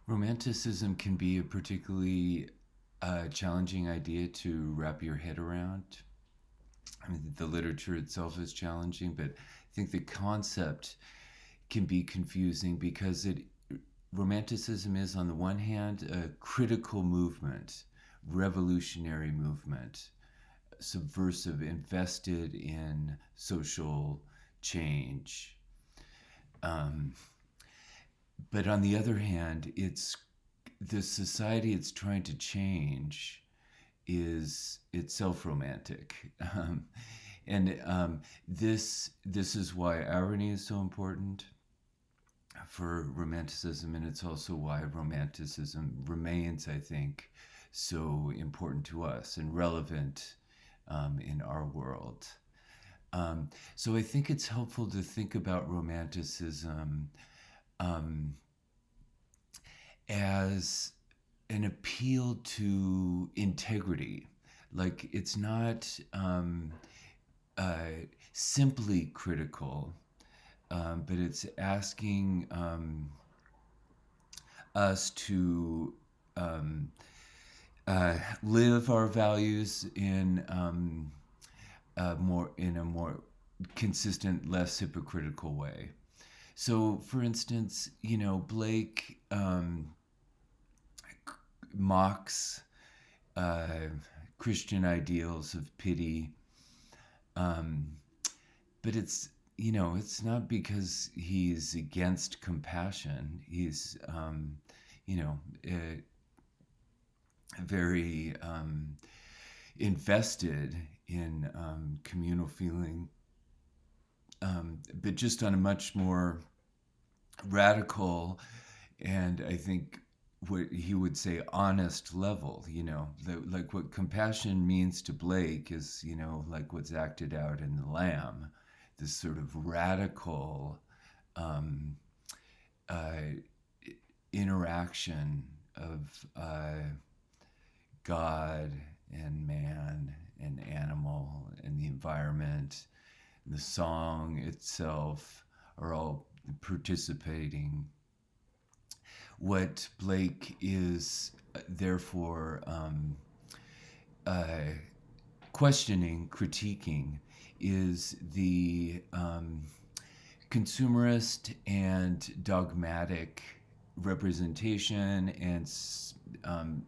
Romanticism can be a particularly challenging idea to wrap your head around. I mean, the literature itself is challenging, but I think the concept can be confusing because it romanticism is, on the one hand, a critical movement, revolutionary movement, subversive, invested in social change. Um, but on the other hand, it's the society it's trying to change is itself romantic. And this is why irony is so important for romanticism, and it's also why romanticism remains, I think, so important to us and relevant in our world. So I think it's helpful to think about romanticism um, as an appeal to integrity. Like it's not uh, simply critical, but it's asking us to um, live our values in a more consistent, less hypocritical way. So, for instance, Blake mocks uh, Christian ideals of pity, um, but it's not because he's against compassion. He's you know uh, very invested in communal feeling, but just on a much more radical and, I think, what he would say honest level. Like what compassion means to Blake is like what's acted out in The Lamb, this sort of radical um, uh, interaction of God and man and animal and the environment and the song itself are all participating. What Blake is therefore uh, questioning, critiquing, is the consumerist and dogmatic representation and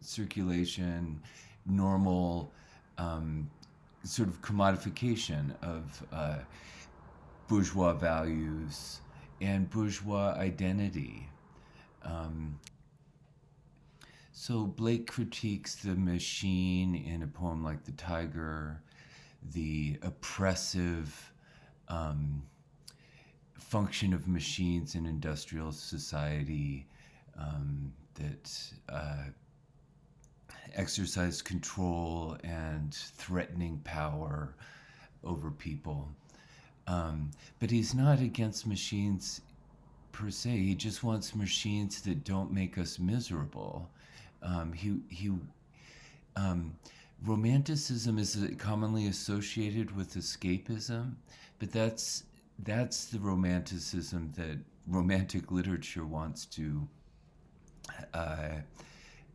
circulation, normal sort of commodification of bourgeois values and bourgeois identity. Um, so Blake critiques the machine in a poem like The Tiger, the oppressive um, function of machines in industrial society that exercise control and threatening power over people. But he's not against machines per se. He just wants machines that don't make us miserable. He um, Romanticism is commonly associated with escapism, but that's the romanticism that romantic literature wants to uh,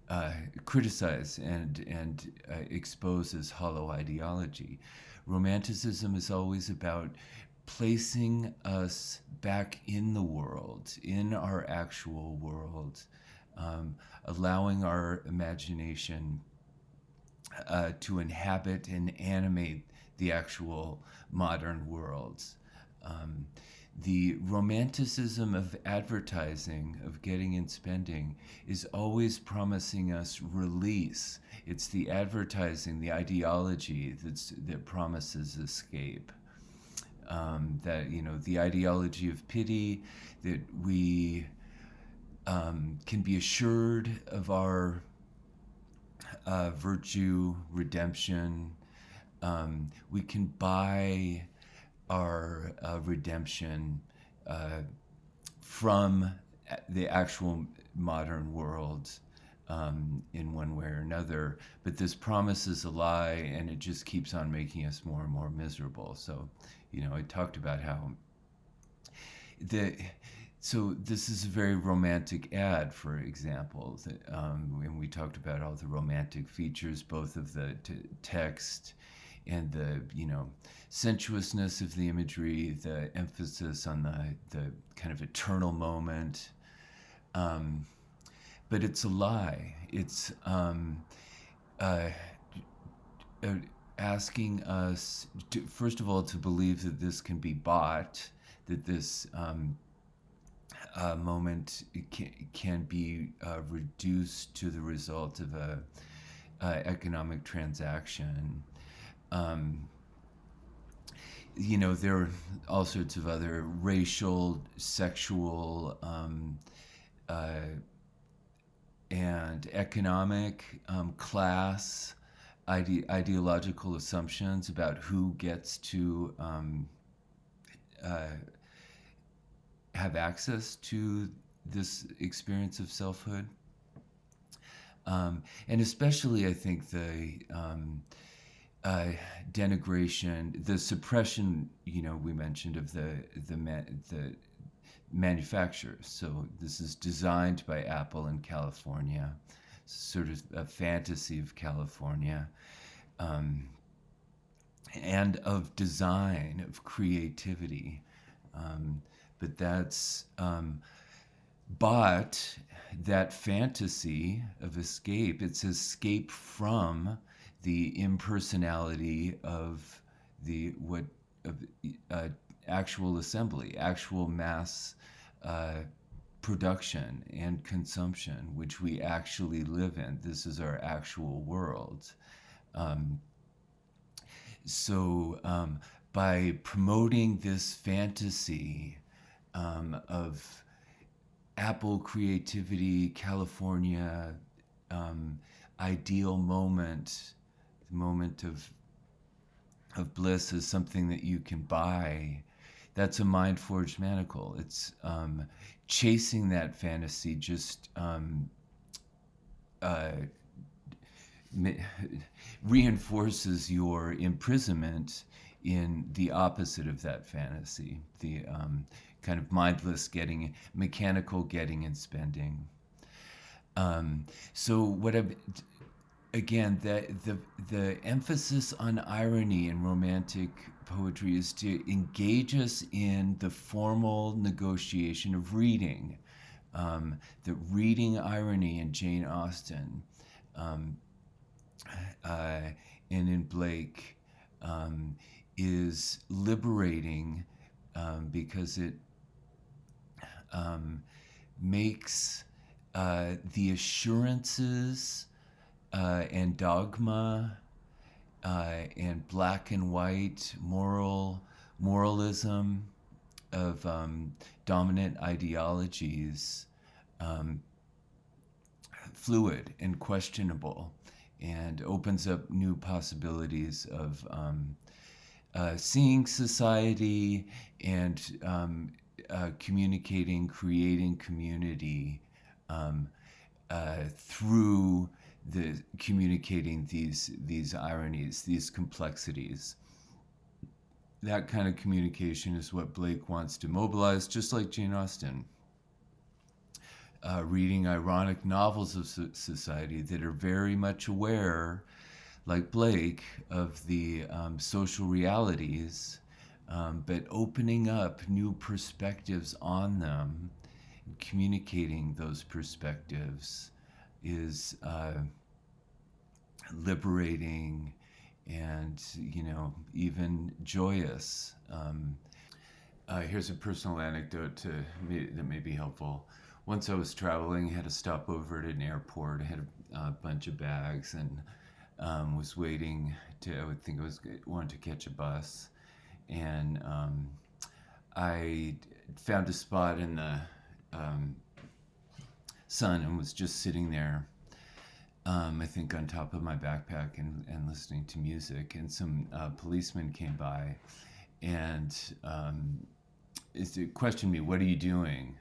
uh, criticize and expose as hollow ideology. Romanticism is always about placing us back in the world, in our actual world, allowing our imagination to inhabit and animate the actual modern world. Um, the romanticism of advertising, of getting and spending, is always promising us release. It's the advertising, the ideology that promises escape. That the ideology of pity, that we can be assured of our virtue, redemption. We can buy our redemption from the actual modern world in one way or another. But this promise is a lie, and it just keeps on making us more and more miserable. So, I talked about how the So this is a very romantic ad, for example, and we talked about all the romantic features, both of the text and the sensuousness of the imagery, the emphasis on the kind of eternal moment. Um, but it's a lie. It's uh, uh, asking us, first of all, to believe that this can be bought, that this moment can be reduced to the result of a economic transaction. Um, there are all sorts of other racial, sexual, uh, and economic, class, ideological assumptions about who gets to uh, have access to this experience of selfhood. And especially, I think uh, denigration, the suppression, we mentioned of the manufacturers. So this is designed by Apple in California, sort of a fantasy of California, um, and of design, of creativity. Um, but that's but that fantasy of escape, it's escape from the impersonality of the what of uh, actual assembly, actual mass uh, production and consumption, which we actually live in. This is our actual world. Um, so by promoting this fantasy of Apple creativity, California, ideal moment, the moment of bliss is something that you can buy. That's a mind forged manacle. It's chasing that fantasy just uh, reinforces your imprisonment in the opposite of that fantasy, the kind of mindless getting, mechanical getting and spending. So what I've again, the emphasis on irony in romantic poetry is to engage us in the formal negotiation of reading. The reading irony in Jane Austen, um, uh, and in Blake, um, is liberating, because it makes the assurances and dogma and black and white moralism of dominant ideologies fluid and questionable, and opens up new possibilities of seeing society and communicating, creating community through the communicating these ironies, these complexities. That kind of communication is what Blake wants to mobilize, just like Jane Austen. Reading ironic novels of society that are very much aware, like Blake, of the social realities, but opening up new perspectives on them, communicating those perspectives is liberating and even joyous. Here's a personal anecdote that may be helpful. Once I was traveling, had to stop over at an airport. I had a bunch of bags and was waiting to. I would think I was wanted to catch a bus, and I found a spot in the sun and was just sitting there. I think on top of my backpack and listening to music, and some policemen came by and questioned me, "What are you doing?"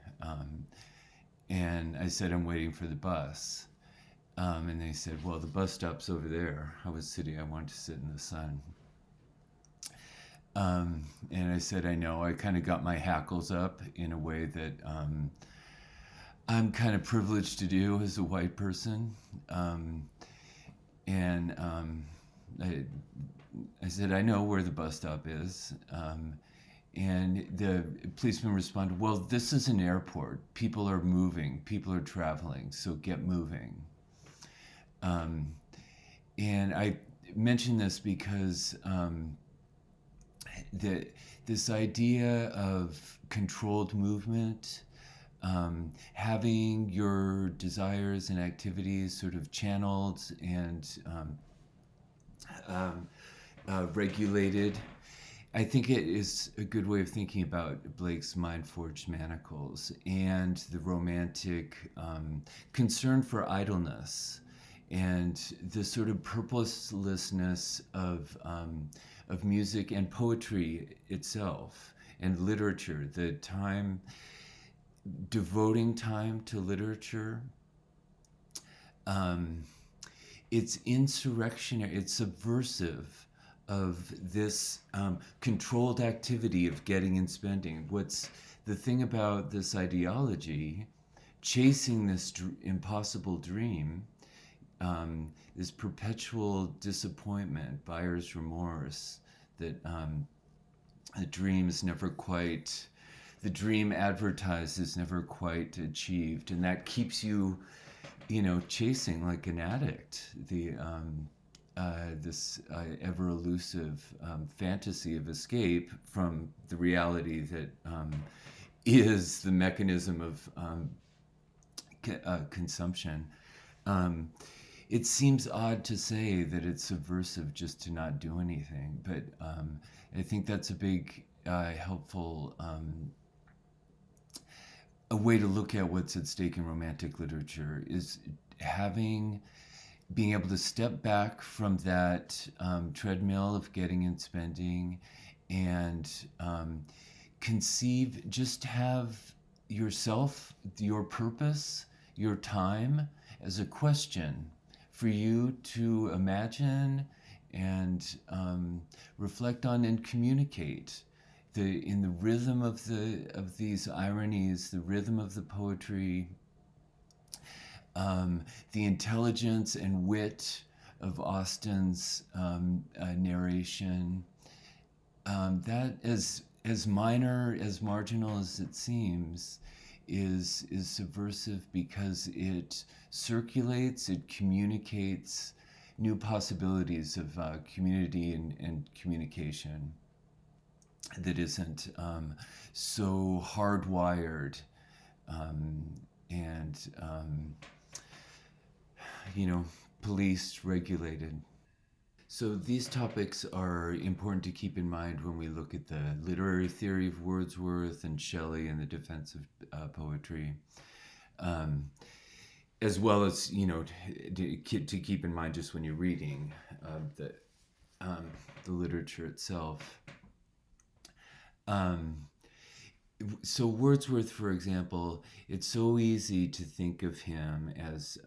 And I said, "I'm waiting for the bus." And they said, "Well, the bus stop's over there." I wanted to sit in the sun. And I said, I know. I kind of got my hackles up in a way that I'm kind of privileged to do as a white person. Um, and I, I said, I know where the bus stop is. And the policeman responded, well, this is an airport. People are moving, people are traveling, so get moving. Um, and I mention this because the, this idea of controlled movement, having your desires and activities sort of channeled and um, regulated. I think it is a good way of thinking about Blake's Mind Forged Manacles and the romantic concern for idleness and the sort of purposelessness of music and poetry itself and literature. The time, devoting time to literature, um, it's insurrectionary, it's subversive of this controlled activity of getting and spending. What's the thing about this ideology, chasing this impossible dream, this perpetual disappointment, buyer's remorse, that the dream is never quite, the dream advertised is never quite achieved, and that keeps you, you know, chasing like an addict. The this ever elusive fantasy of escape from the reality that is the mechanism of consumption. Um, it seems odd to say that it's subversive just to not do anything, but I think that's a big, helpful a way to look at what's at stake in romantic literature is having being able to step back from that treadmill of getting and spending and conceive, just have yourself, your purpose, your time as a question for you to imagine and reflect on and communicate in the rhythm of these ironies, the rhythm of the poetry, the intelligence and wit of Austen's narration. That, as minor, as marginal as it seems, is subversive because it circulates, it communicates new possibilities of community and communication that isn't so hardwired um, and you know, policed, regulated. So these topics are important to keep in mind when we look at the literary theory of Wordsworth and Shelley and the defense of poetry, um, as well as, you know, to keep in mind just when you're reading the literature itself. Um, so Wordsworth, for example, it's so easy to think of him as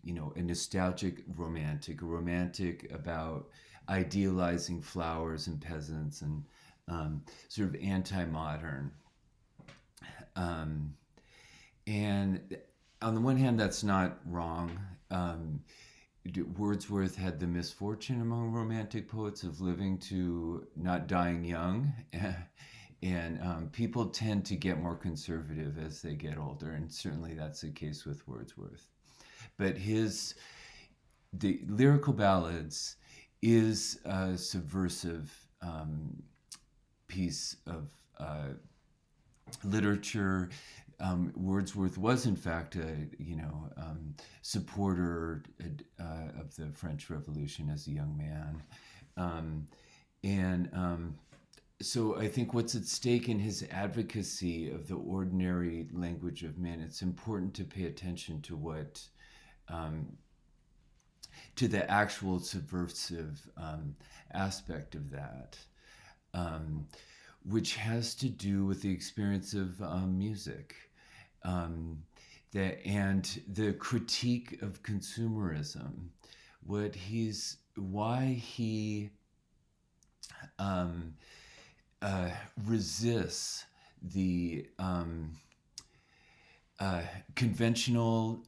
you know, a nostalgic romantic, a romantic about idealizing flowers and peasants and sort of anti-modern. Um, and on the one hand, that's not wrong. Wordsworth had the misfortune among romantic poets of living to not dying young. And people tend to get more conservative as they get older, and certainly that's the case with Wordsworth. But the lyrical ballads is a subversive piece of literature. Wordsworth was, in fact, a supporter of the French Revolution as a young man, and so I think what's at stake in his advocacy of the ordinary language of men, it's important to pay attention to to the actual subversive aspect of that, um, which has to do with the experience of music, um, and the critique of consumerism, why he um, uh, resists the uh, conventional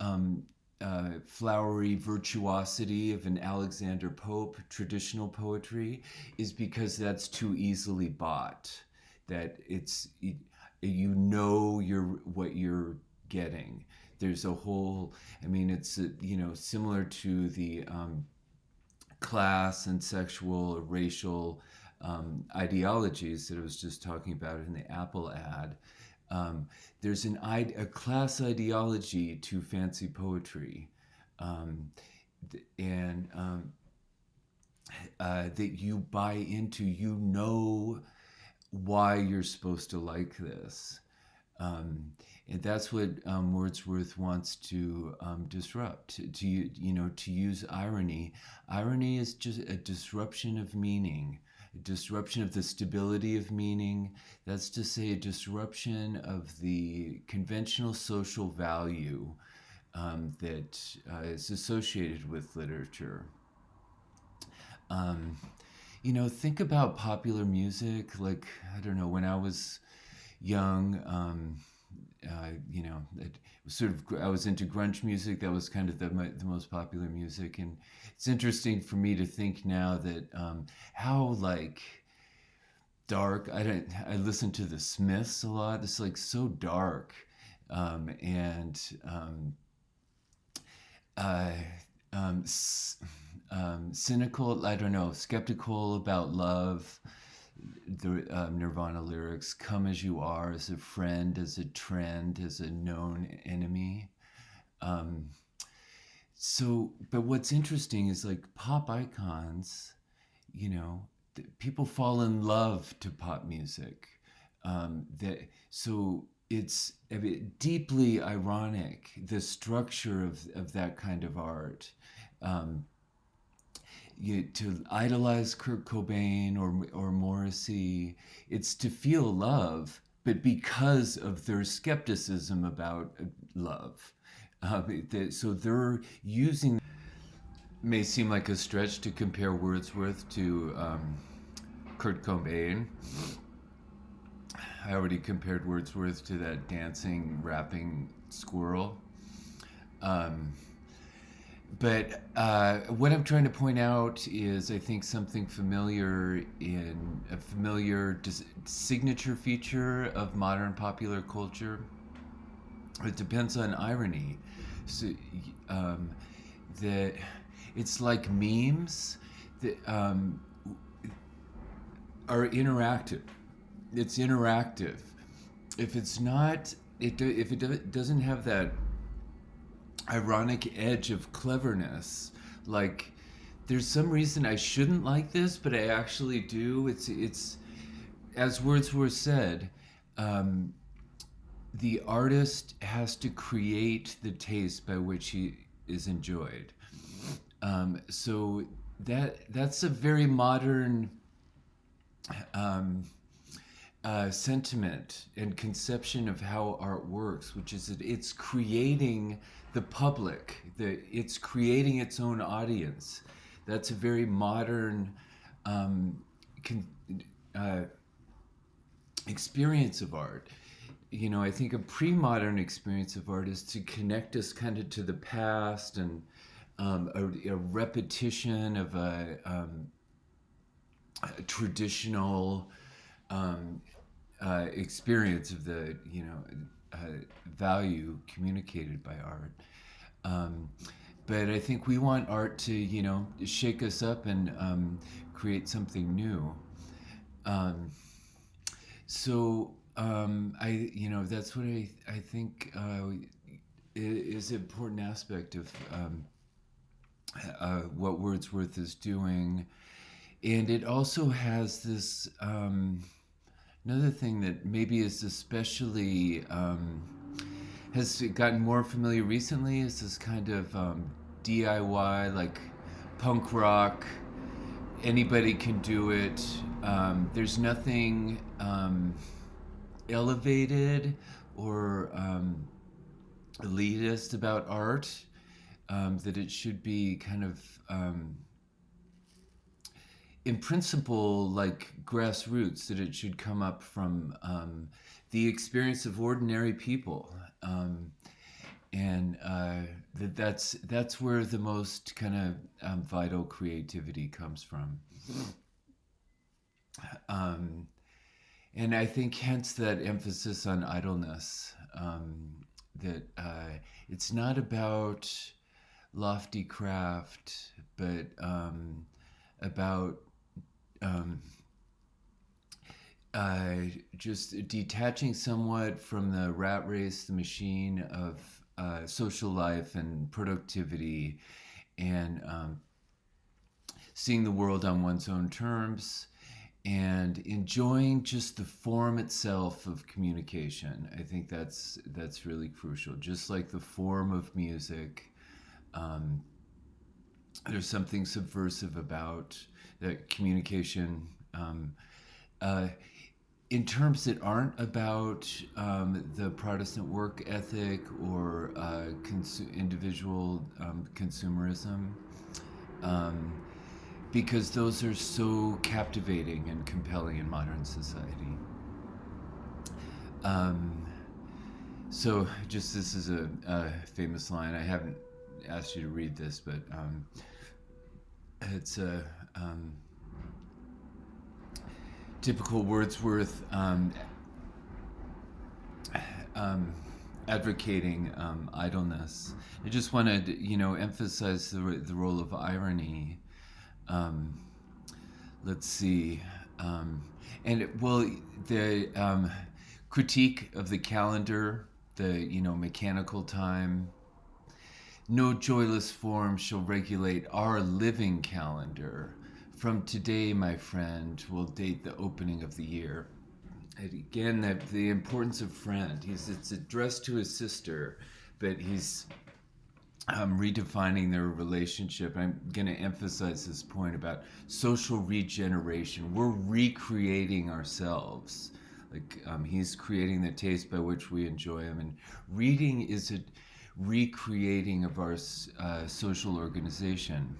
flowery virtuosity of an Alexander Pope traditional poetry is because that's too easily bought. That you know what you're getting. There's a whole. I mean, it's similar to the class and sexual or racial ideologies that I was just talking about in the Apple ad. There's a class ideology to fancy poetry, um, and that you buy into. You know why you're supposed to like this. Um, and that's what Wordsworth wants to disrupt. To use irony. Irony is just a disruption of meaning, a disruption of the stability of meaning. That's to say, a disruption of the conventional social value that is associated with literature. Um, think about popular music. Like, I don't know, when I was young, it was I was into grunge music. That was kind of the most popular music, and it's interesting for me to think now that how like dark. I listen to the Smiths a lot. It's like so dark, and uh, um, cynical. I don't know, skeptical about love. The Nirvana lyrics, "Come as you are, as a friend, as a trend, as a known enemy." Um, but what's interesting is like pop icons, people fall in love to pop music. So it's deeply ironic, the structure of that kind of art. Um, to idolize Kurt Cobain or Morrissey, it's to feel love, but because of their skepticism about love. So they're using. May seem like a stretch to compare Wordsworth to Kurt Cobain. I already compared Wordsworth to that dancing, rapping squirrel. Um, But what I'm trying to point out is, I think, something familiar in a familiar signature feature of modern popular culture. It depends on irony. So um, that it's like memes that are interactive. It's interactive. If it's not, if it doesn't have that ironic edge of cleverness. Like, there's some reason I shouldn't like this, but I actually do. It's as Wordsworth said, um, the artist has to create the taste by which he is enjoyed. So that's a very modern um, sentiment and conception of how art works, which is that it's creating the public, it's creating its own audience. That's a very modern um, con- uh, experience of art. I think a pre-modern experience of art is to connect us kind of to the past and a repetition of a traditional um, experience of the value communicated by art. Um, but I think we want art to shake us up and create something new. Um, so that's what I think is an important aspect of what Wordsworth is doing, and it also has this. Another thing that maybe is especially has gotten more familiar recently is this kind of DIY, like punk rock. Anybody can do it. There's nothing elevated or elitist about art. That it should be kind of in principle, like grassroots, that it should come up from the experience of ordinary people. And that's where the most kind of vital creativity comes from. Um, and I think hence that emphasis on idleness, that it's not about lofty craft, but about um, just detaching somewhat from the rat race, the machine of social life and productivity, and seeing the world on one's own terms, and enjoying just the form itself of communication. I think that's really crucial. Just like the form of music, um, there's something subversive about that communication. Uh, in terms that aren't about the Protestant work ethic or individual consumerism, um, because those are so captivating and compelling in modern society. Um, so, just this is a famous line. I haven't asked you to read this, but it's a typical Wordsworth um, advocating idleness. I just wanted, emphasize the role of irony. Um, let's see, and well, the critique of the calendar, the mechanical time. No joyless form shall regulate our living calendar. From today, my friend, will date the opening of the year. And again, the importance of friend. It's addressed to his sister, but he's redefining their relationship. I'm going to emphasize this point about social regeneration. We're recreating ourselves. Like he's creating the taste by which we enjoy him, and reading is a recreating of our social organization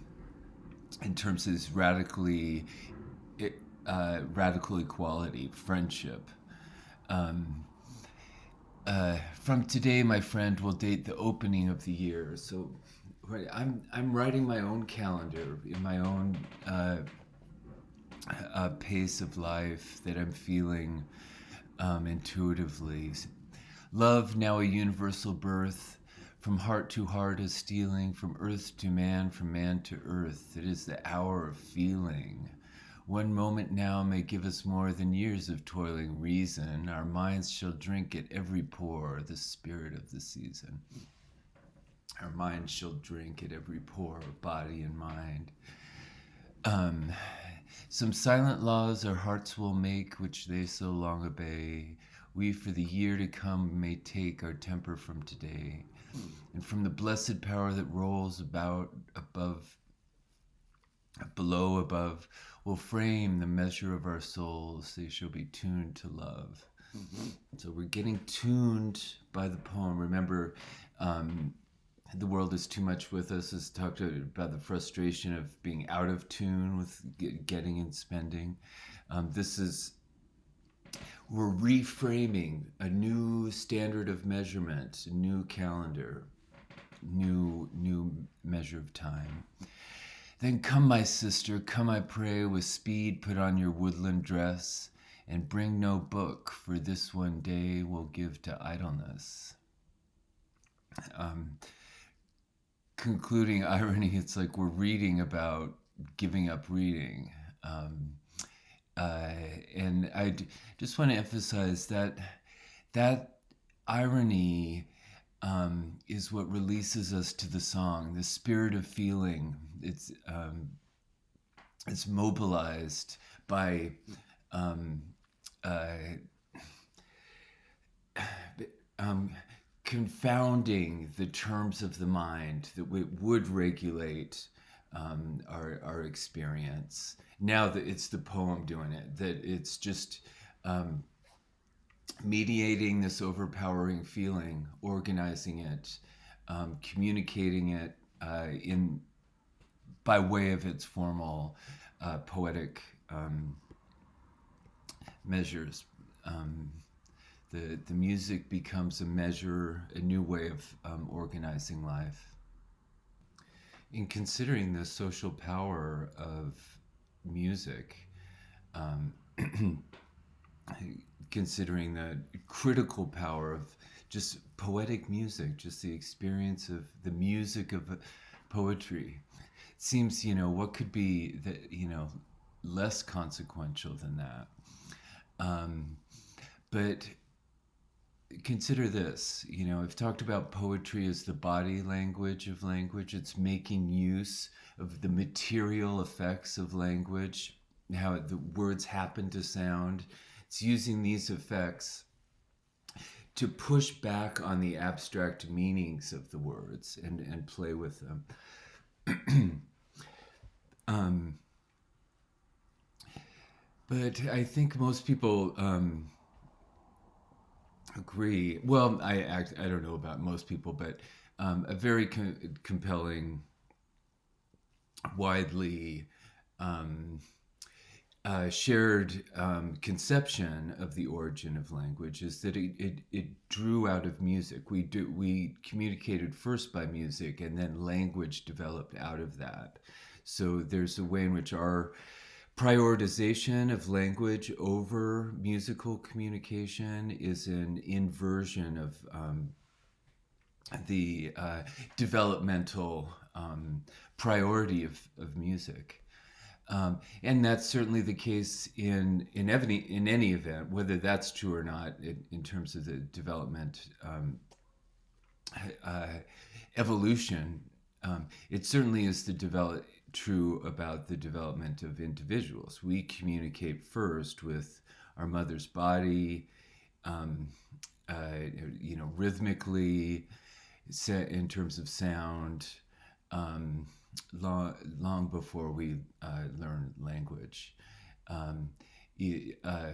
in terms of this radical equality, friendship. Um, from today, my friend, will date the opening of the year. So, I'm writing my own calendar in my own pace of life that I'm feeling intuitively. Love now a universal birth, from heart to heart a stealing, from earth to man, from man to earth. It is the hour of feeling. One moment now may give us more than years of toiling reason. Our minds shall drink at every pore the spirit of the season. Our minds shall drink at every pore, body and mind. Some silent laws our hearts will make, which they so long obey. We for the year to come may take our temper from today, and from the blessed power that rolls about above, below, above, will frame the measure of our souls. They shall be tuned to love. Mm-hmm. So we're getting tuned by the poem. Remember, the world is too much with us. Has talked about the frustration of being out of tune with getting and spending. We're reframing a new standard of measurement, a new calendar, new measure of time. Then come, my sister, come, I pray, with speed put on your woodland dress, and bring no book, for this one day will give to idleness. Concluding irony, it's like we're reading about giving up reading. And I just want to emphasize that irony is what releases us to the song, the spirit of feeling. It's mobilized by confounding the terms of the mind that would regulate our experience. Now that it's the poem doing it, that it's just mediating this overpowering feeling, organizing it, communicating it by way of its formal poetic measures. Um, the music becomes a measure, a new way of organizing life. In considering the social power of music, um, considering the critical power of just poetic music, just the experience of the music of poetry, it seems, what could be that, less consequential than that. Um, but consider this, I've talked about poetry as the body language of language. It's making use of the material effects of language, how the words happen to sound. It's using these effects to push back on the abstract meanings of the words and play with them. um, but I think most people agree. Well, I don't know about most people, but a very compelling, widely um, shared conception of the origin of language is that it drew out of music. We communicated first by music, and then language developed out of that. So there's a way in which our prioritization of language over musical communication is an inversion of the developmental priority of music. And that's certainly the case in any event, whether that's true or not, in terms of the development uh, evolution. It certainly is true about the development of individuals. We communicate first with our mother's body, um, rhythmically, in terms of sound, um, long before we learn language. Um, uh,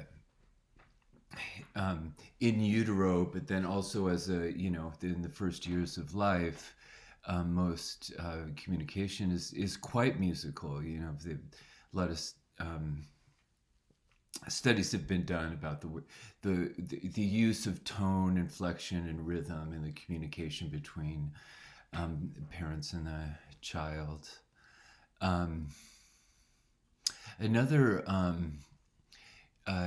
in utero, but then also as in the first years of life, most communication is quite musical. A lot of studies have been done about the use of tone, inflection, and rhythm in the communication between parents and the child. Um, Another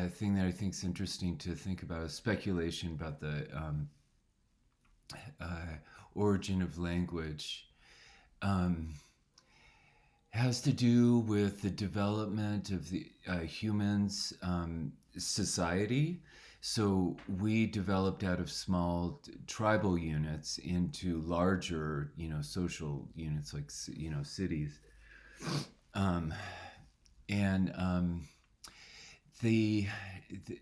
thing that I think is interesting to think about is speculation about the origin of language. Has to do with the development of the humans' society. So we developed out of small tribal units into larger, social units like cities. Um, and the, the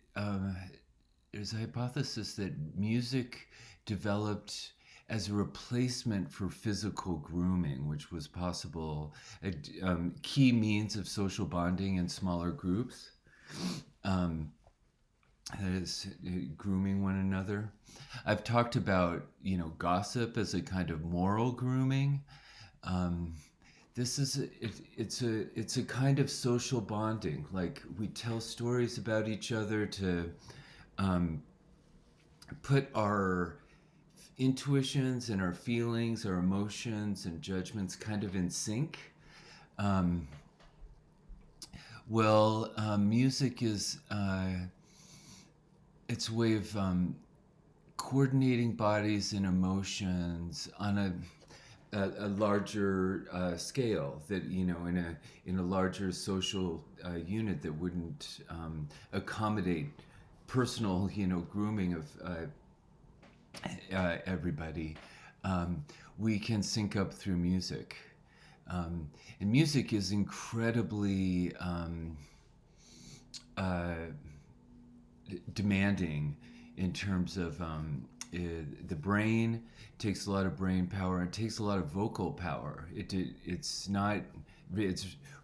there's a hypothesis that music developed as a replacement for physical grooming, which was possible, a key means of social bonding in smaller groups. Um, that is, grooming one another. I've talked about, gossip as a kind of moral grooming. Um, this is it's a kind of social bonding. Like we tell stories about each other to um, put our intuitions and our feelings, our emotions and judgments kind of in sync. Um, Music is it's a way of coordinating bodies and emotions on a larger scale, that in a larger social unit that wouldn't accommodate personal grooming of everybody. We can sync up through music. And music is incredibly uh, demanding in terms of the brain. Takes a lot of brain power and takes a lot of vocal power. It's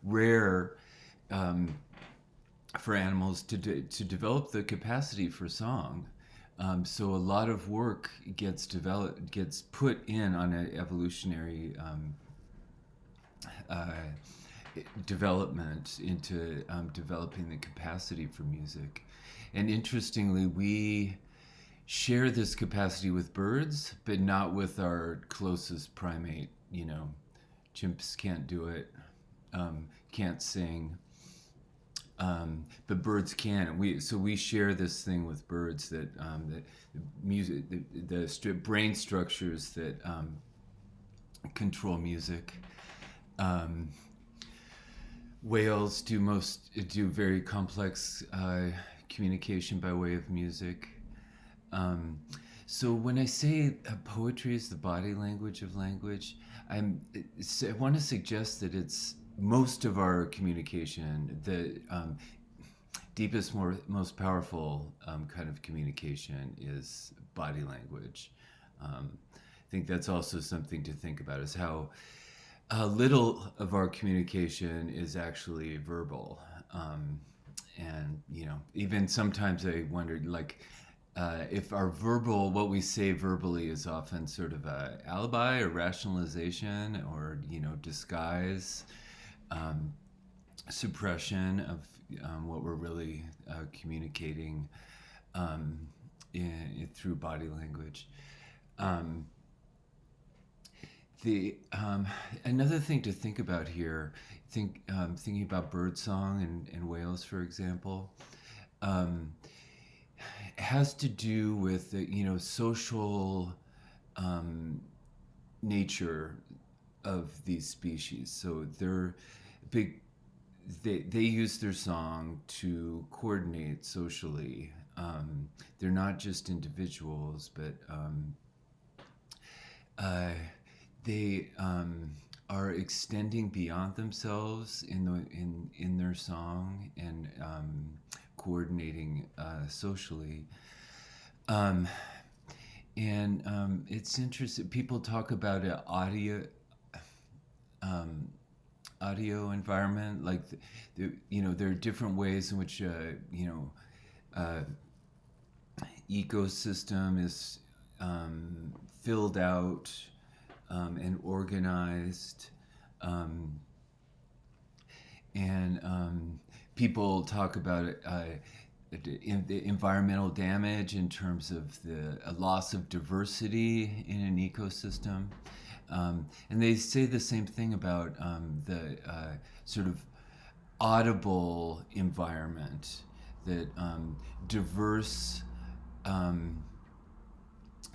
rare for animals to develop the capacity for song. So a lot of work gets put in on an evolutionary development into developing the capacity for music. And interestingly, we share this capacity with birds, but not with our closest primate. You know, chimps can't do it, can't sing, but birds can. We share this thing with birds that that music, the brain structures that control music. Um, Whales do very complex communication by way of music. Um, so when I say poetry is the body language of language, I want to suggest that it's most of our communication, the deepest, most powerful kind of communication is body language. I think that's also something to think about, is how little of our communication is actually verbal. And even sometimes I wondered, like, if what we say verbally is often sort of a alibi or rationalization or disguise, um, suppression of what we're really communicating through body language. Um, the Another thing to think about here, thinking about birdsong and whales, for example, um, has to do with the social um, nature of these species. So they're big. They use their song to coordinate socially. They're not just individuals, but uh, they are extending beyond themselves in their song and coordinating socially. Um, and it's interesting. People talk about an um, audio environment, like there are different ways in which uh, ecosystem is filled out and organized, um, and people talk about it, the environmental damage in terms of the loss of diversity in an ecosystem. And they say the same thing about the sort of audible environment, that diverse um,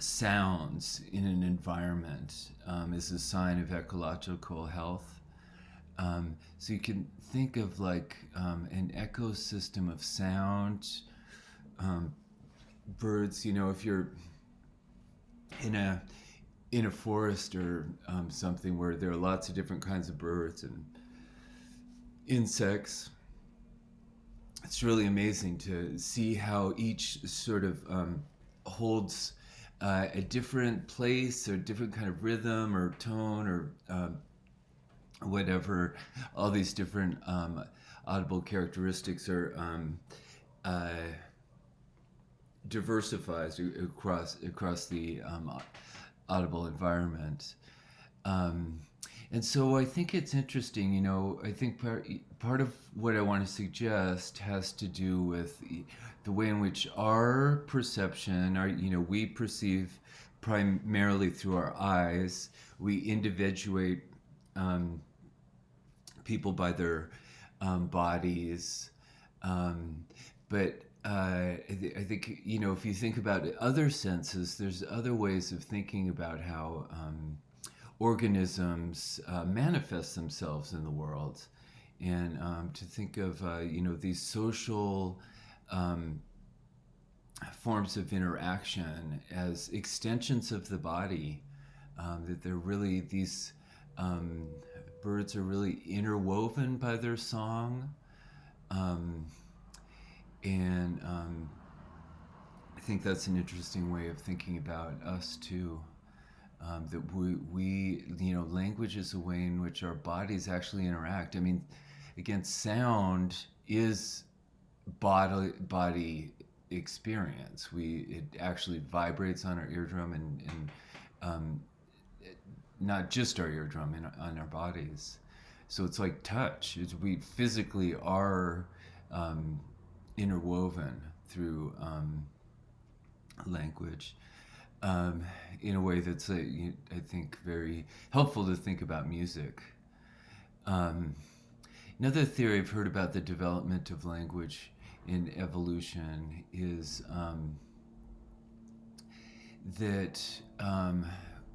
sounds in an environment is a sign of ecological health. So you can think of like an ecosystem of sound. Um, Birds, if you're in a forest or something where there are lots of different kinds of birds and insects, it's really amazing to see how each sort of holds a different place or different kind of rhythm or tone or whatever. All these different audible characteristics are uh, diversified across the audible environment. Um, and so I think it's interesting, I think part of what I want to suggest has to do with the way in which our perception, we perceive primarily through our eyes. We individuate um, people by their bodies. But I think, if you think about other senses, there's other ways of thinking about how organisms manifest themselves in the world. And to think of, these social forms of interaction as extensions of the body, that they're really, these um, birds are really interwoven by their song. Um, and I think that's an interesting way of thinking about us too. That language is a way in which our bodies actually interact. I mean, again, sound is body experience. It actually vibrates on our eardrum and um, not just our eardrum, on our bodies. So it's like touch. We physically are um, interwoven through language um, in a way that's, I think, very helpful to think about music. Um, Another theory I've heard about the development of language in evolution is that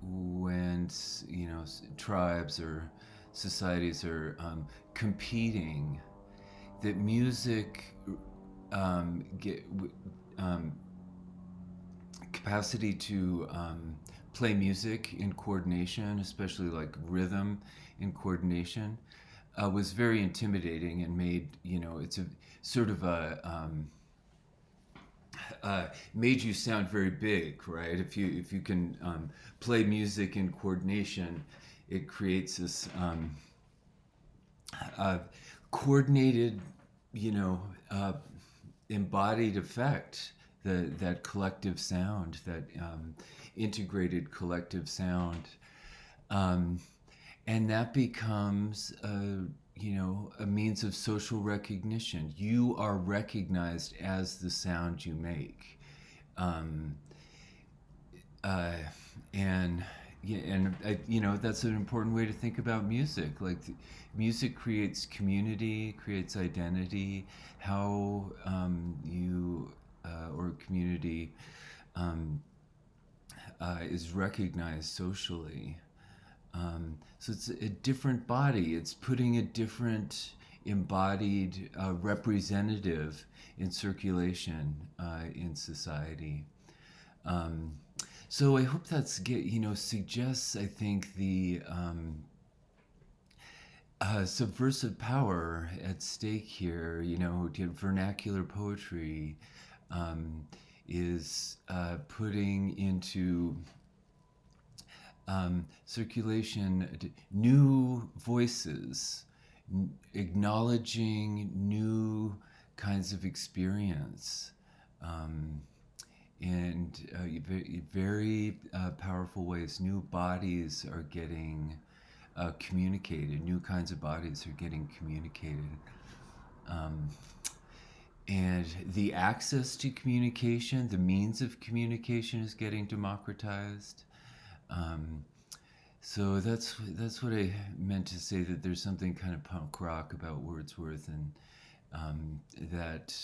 when tribes or societies are competing, that music get um, capacity to play music in coordination, especially like rhythm in coordination, was very intimidating and made it's a sort of a made you sound very big, right? If you can play music in coordination, it creates this uh, coordinated, you know, uh, embodied effect. That collective sound, that integrated collective sound, um, and that becomes a means of social recognition. You are recognized as the sound you make, um, uh, and that's an important way to think about music. Like music creates community, creates identity. How you or community um, is recognized socially. So it's a different body. It's putting a different embodied representative in circulation in society. Um, so I hope that's suggests, I think, the subversive power at stake here. Vernacular poetry um, is putting into circulation new voices, acknowledging new kinds of experience. Um, and very powerful ways. New bodies are getting communicated. New kinds of bodies are getting communicated. Um, and the access to communication, the means of communication is getting democratized. Um, so that's what I meant to say, that there's something kind of punk rock about Wordsworth, and that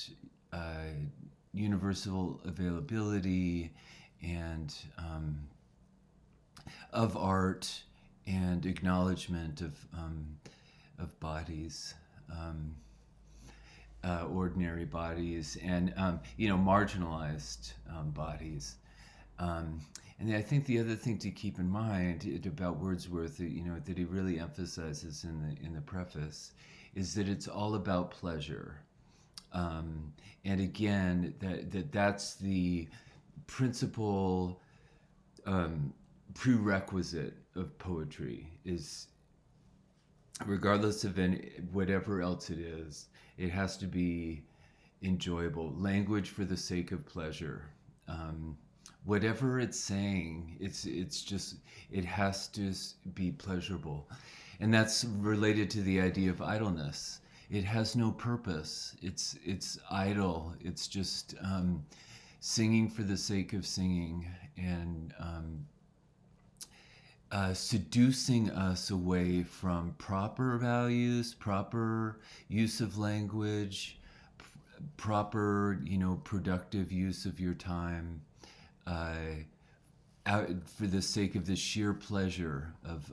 uh, universal availability and of art and acknowledgement of bodies, um, ordinary bodies, and marginalized bodies. Um, and I think the other thing to keep in mind about Wordsworth, that he really emphasizes in the preface, is that it's all about pleasure. And again, that's the principal prerequisite of poetry, is regardless of whatever else it is, it has to be enjoyable. Language for the sake of pleasure. Whatever it's saying, it's just, it has to be pleasurable, and that's related to the idea of idleness. It has no purpose. It's idle. It's just singing for the sake of singing, and seducing us away from proper values, proper use of language, proper, productive use of your time, uh, out for the sake of the sheer pleasure of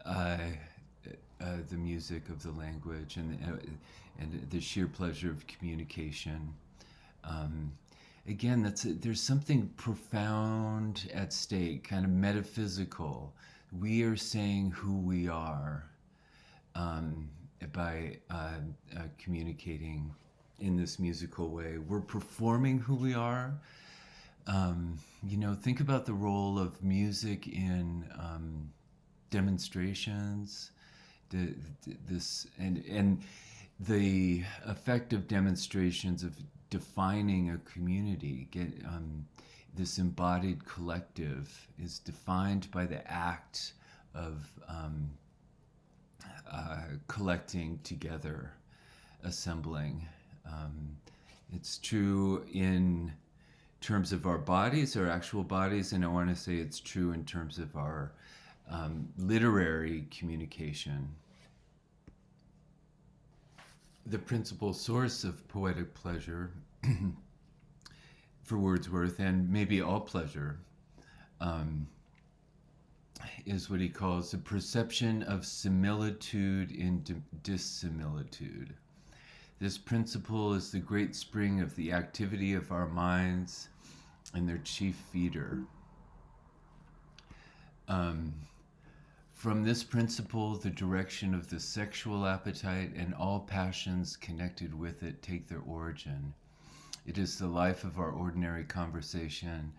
uh, the music, of the language, and the sheer pleasure of communication. Um, Again, there's something profound at stake, kind of metaphysical. We are saying who we are um, by communicating in this musical way. We're performing who we are. Think about the role of music in demonstrations. This and the effect of demonstrations of defining a community. This embodied collective is defined by the act of collecting together, assembling. Um, it's true in terms of our bodies, our actual bodies, and I want to say it's true in terms of our literary communication. The principal source of poetic pleasure for Wordsworth, and maybe all pleasure, um, is what he calls the perception of similitude in dissimilitude. This principle is the great spring of the activity of our minds and their chief feeder. From this principle, the direction of the sexual appetite and all passions connected with it take their origin. It is the life of our ordinary conversation,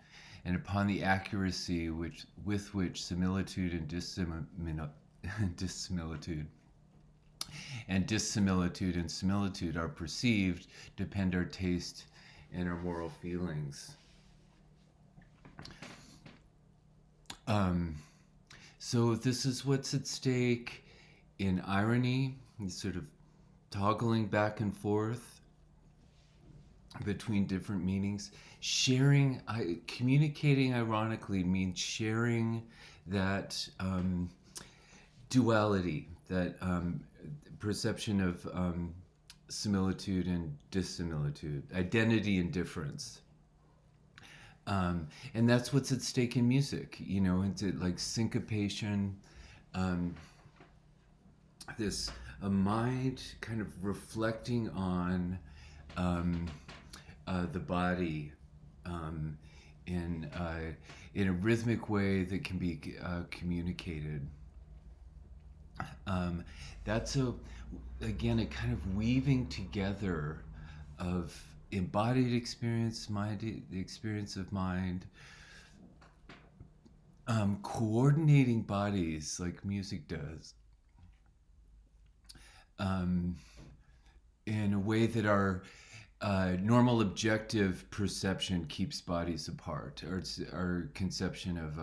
and upon the accuracy with which similitude and dissimilitude and similitude are perceived depend our taste and our moral feelings. So this is what's at stake in irony, sort of toggling back and forth between different meanings. Communicating ironically means sharing that duality, that perception of similitude and dissimilitude, identity and difference. And that's what's at stake in music, into like syncopation, this a mind kind of reflecting on the body in a rhythmic way that can be communicated. That's again a kind of weaving together of embodied experience, the experience of mind, coordinating bodies like music does, in a way that our normal objective perception keeps bodies apart, or our conception of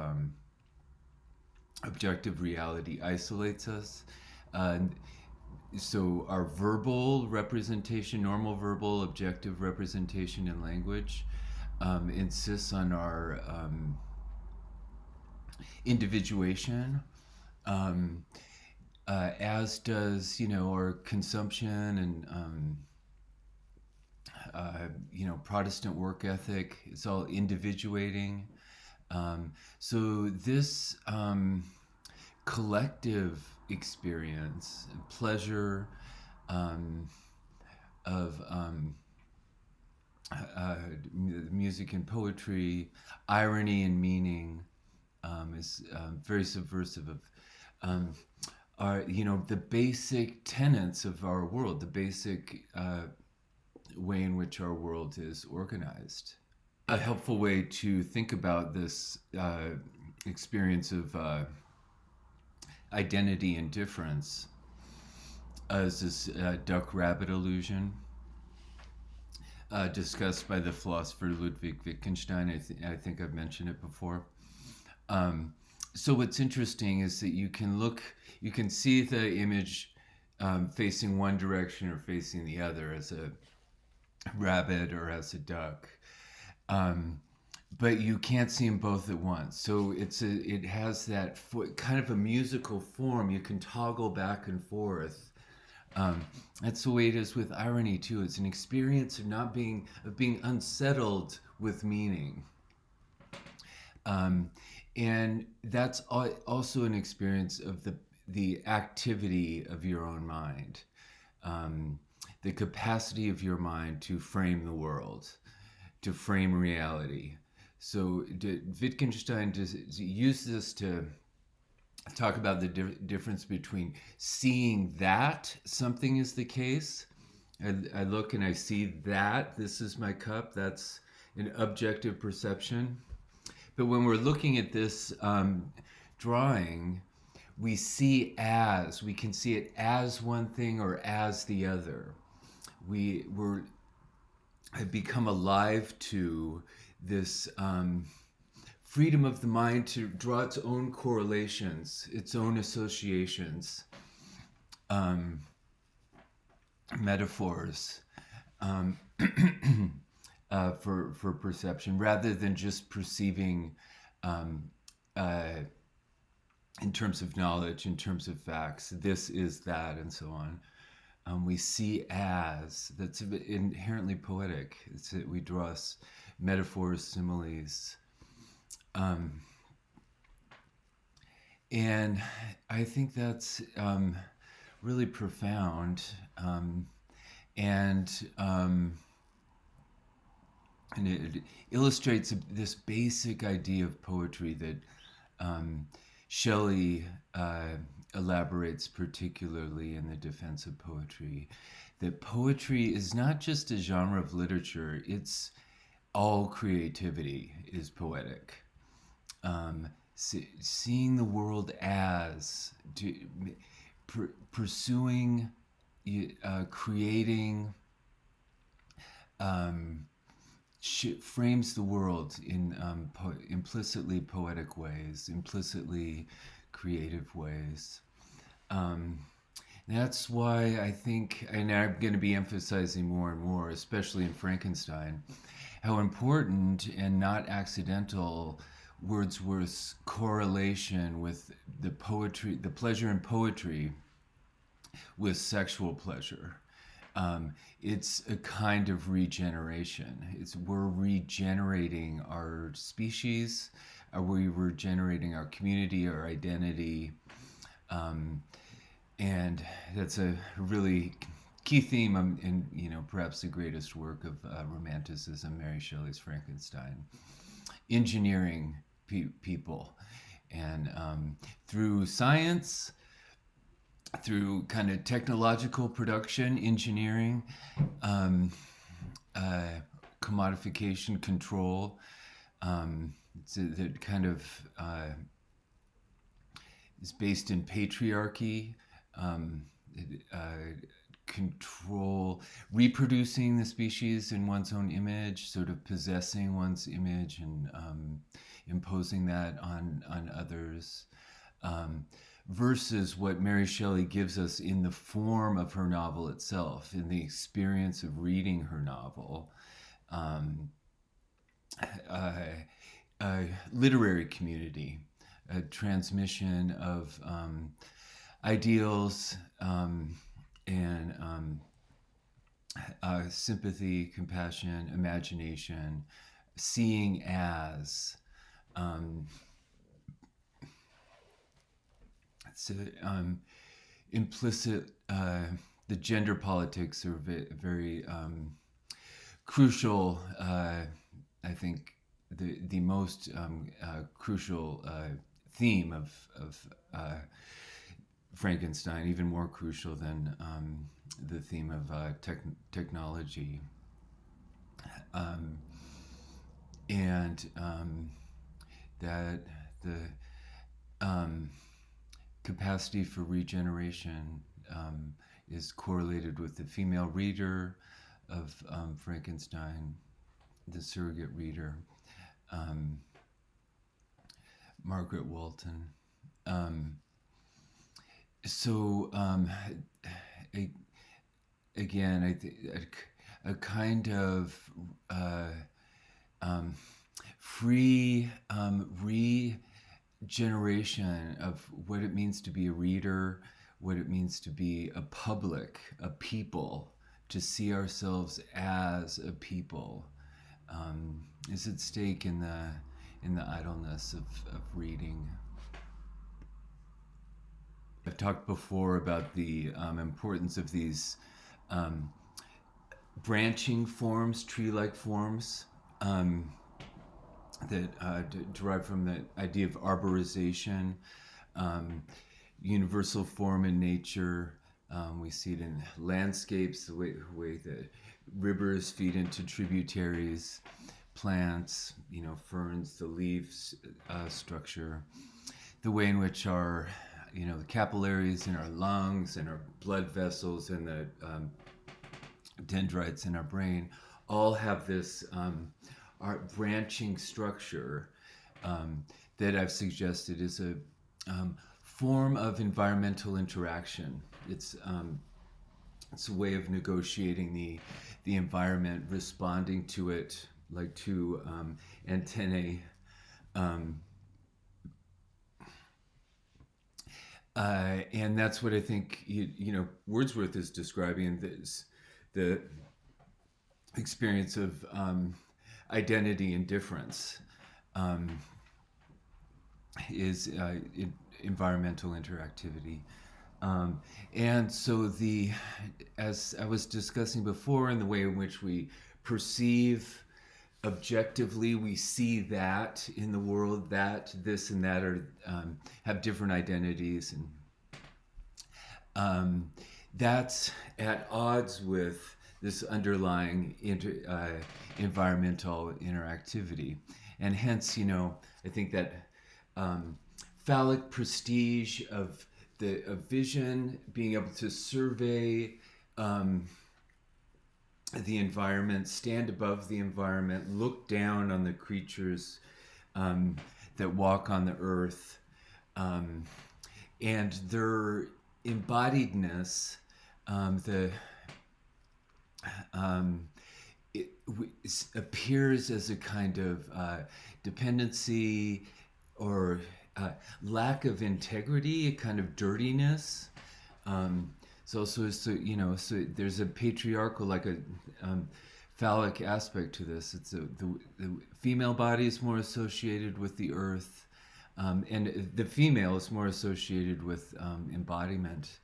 objective reality isolates us. So our verbal representation, normal verbal objective representation in language, insists on our individuation, as does our consumption and Protestant work ethic. It's all individuating. So this collective experience, pleasure of music and poetry, irony and meaning, is very subversive of the basic tenets of our world, the basic way in which our world is organized. A helpful way to think about this experience of identity and difference is this duck-rabbit illusion discussed by the philosopher Ludwig Wittgenstein. I think I've mentioned it before. So what's interesting is that you can see the image facing one direction or facing the other as a rabbit or as a duck. But you can't see them both at once. So it has that kind of a musical form. You can toggle back and forth. That's the way it is with irony too. It's an experience of being unsettled with meaning. And that's also an experience of the activity of your own mind, the capacity of your mind to frame the world, to frame reality. So Wittgenstein uses this to talk about the difference between seeing that something is the case. I look and I see that this is my cup. That's an objective perception. But when we're looking at this drawing, we can see it as one thing or as the other. We have become alive to this freedom of the mind to draw its own correlations, its own associations, um, metaphors um, for perception, rather than just perceiving um, uh, in terms of knowledge, in terms of facts. This is that, and so on. We see as that's inherently poetic. We draw metaphors, similes, um, and I think that's really profound, and and it illustrates this basic idea of poetry that Shelley elaborates particularly in the Defense of Poetry, that poetry is not just a genre of literature, it's all creativity is poetic. Seeing the world as, pursuing, creating, frames the world in implicitly poetic ways, implicitly creative ways. That's why I think, and I'm going to be emphasizing more and more, especially in Frankenstein, how important and not accidental Wordsworth's correlation with the poetry, the pleasure in poetry, with sexual pleasure. It's a kind of regeneration. We're regenerating our species, we're regenerating our community, our identity, and that's a really key theme in perhaps the greatest work of Romanticism, Mary Shelley's Frankenstein. Engineering people, and through science, through kind of technological production, engineering, commodification, control. That kind of is based in patriarchy, control, reproducing the species in one's own image, sort of possessing one's image and imposing that on others. Versus what Mary Shelley gives us in the form of her novel itself, in the experience of reading her novel. A literary community, a transmission of ideals and sympathy, compassion, imagination, seeing as. It's implicit. The gender politics are very crucial. I think the most crucial theme of Frankenstein, even more crucial than the theme of technology, and that the capacity for regeneration is correlated with the female reader of Frankenstein, the surrogate reader, Margaret Walton. Again, I think a kind of free regeneration of what it means to be a reader, what it means to be a public, a people, to see ourselves as a people, is at stake in the idleness of reading. I've talked before about the importance of these branching forms, tree-like forms, that derive from the idea of arborization, universal form in nature. We see it in landscapes, the way that rivers feed into tributaries, plants, ferns, the leaves structure, the way in which our the capillaries in our lungs and our blood vessels and the dendrites in our brain all have this our branching structure that I've suggested is a form of environmental interaction. It's a way of negotiating the environment, responding to it like to antennae. Um, and that's what I think Wordsworth is describing, this the experience of identity and difference is environmental interactivity. And so as I was discussing before, in the way in which we perceive objectively, we see that in the world, that this and that are have different identities, and that's at odds with this underlying environmental interactivity. And hence, I think that phallic prestige of a vision, being able to survey the environment, stand above the environment, look down on the creatures that walk on the earth, and their embodiedness, it appears as a kind of dependency or lack of integrity, a kind of dirtiness. It's also, so there's a patriarchal, like a phallic aspect to this. It's the female body is more associated with the earth, and the female is more associated with embodiment.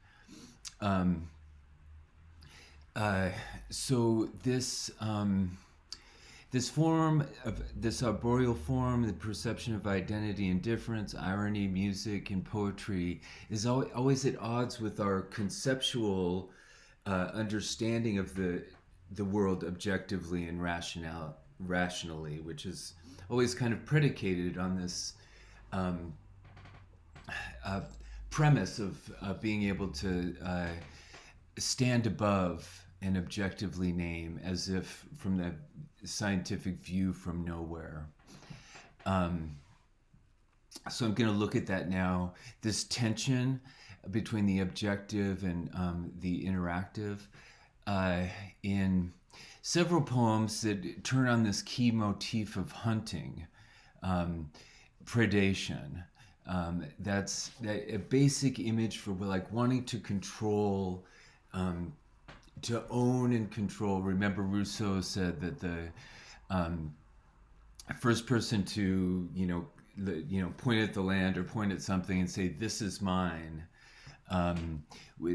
So this form of this arboreal form, the perception of identity and difference, irony, music, and poetry, is always at odds with our conceptual understanding of the world objectively and rationally, which is always kind of predicated on this premise of being able to stand above and objectively name, as if from the scientific view from nowhere. So I'm going to look at that now, this tension between the objective and the interactive in several poems that turn on this key motif of hunting, predation. That's a basic image for like wanting to control, to own and control. Remember, Rousseau said that the first person to point at the land or point at something and say, "This is mine,"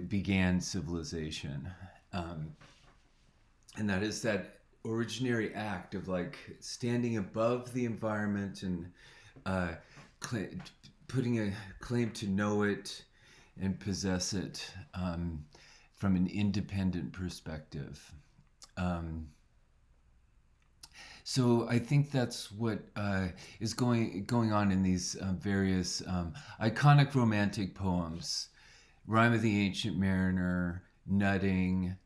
began civilization, and that is that originary act of like standing above the environment and putting a claim to know it and possess it from an independent perspective. So I think that's what is going on in these various iconic romantic poems: Rime of the Ancient Mariner, Nutting,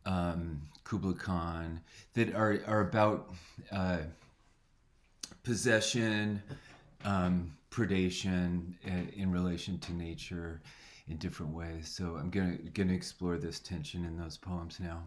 Kubla Khan, that are about possession, predation in relation to nature in different ways. So I'm gonna explore this tension in those poems now.